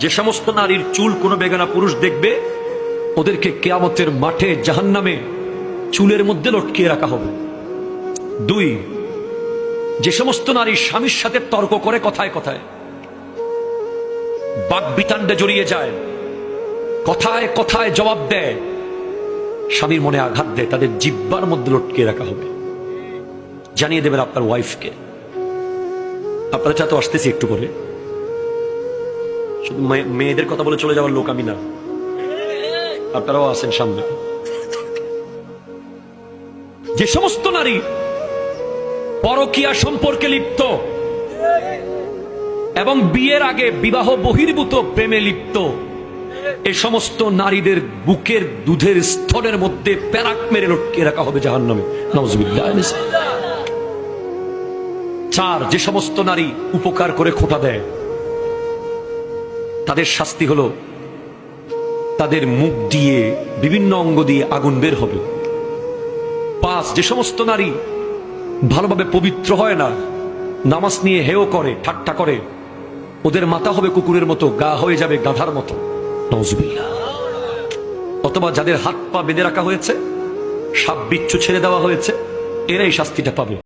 যে সমস্ত নারীর চুল কোনো বেগানা পুরুষ দেখবে ওদেরকে কিয়ামতের মাঠে জাহান্নামে চুলের মধ্যে লটকিয়ে রাখা হবে। 2, যে সমস্ত নারী স্বামীর সাথে তর্ক করে কথায় কথায়, বাকবিতান্ডে জড়িয়ে যায়, কথায় কথায় জবাব দেয়, স্বামীর মনে আঘাত দেয়, তাদের জিহ্বার মধ্যে লটকিয়ে রাখা হবে। জানিয়ে দেবেন আপনার ওয়াইফকে। আপনারা চাতে আসতেছি একটু করে, শুধু মেয়েদের কথা বলে চলে যাওয়ার লোক আমি না, আপনারাও আছেন সামনে। যে সমস্ত নারী পরকীয়া সম্পর্কে লিপ্ত এবং বিয়ের আগে বিবাহ বহির্ভূত প্রেমে লিপ্ত, এই সমস্ত নারীদের বুকের দুধের স্তরের মধ্যে প্যারাক মেরে লটকিয়ে রাখা হবে জাহান্নামে। নাউজুবিল্লাহ। 4, যে সমস্ত নারী উপকার করে খোঁটা দেয় তাদের শাস্তি হলো তাদের মুখ দিয়ে বিভিন্ন অঙ্গ দিয়ে আগুন বের হবে। 5, যে সমস্ত নারী ভালোভাবে পবিত্র হয় না, নামাজ নিয়ে হেয় করে, ঠাট্টা করে, ওদের মাথা হবে কুকুরের মতো, গা হয়ে যাবে গাধার মতো। নাউজুবিল্লাহ। অথবা যাদের হাত পা বেঁধে রাখা হয়েছে, সাপ বিচ্ছু ছেড়ে দেওয়া হয়েছে, এরাই শাস্তিটা পাবে।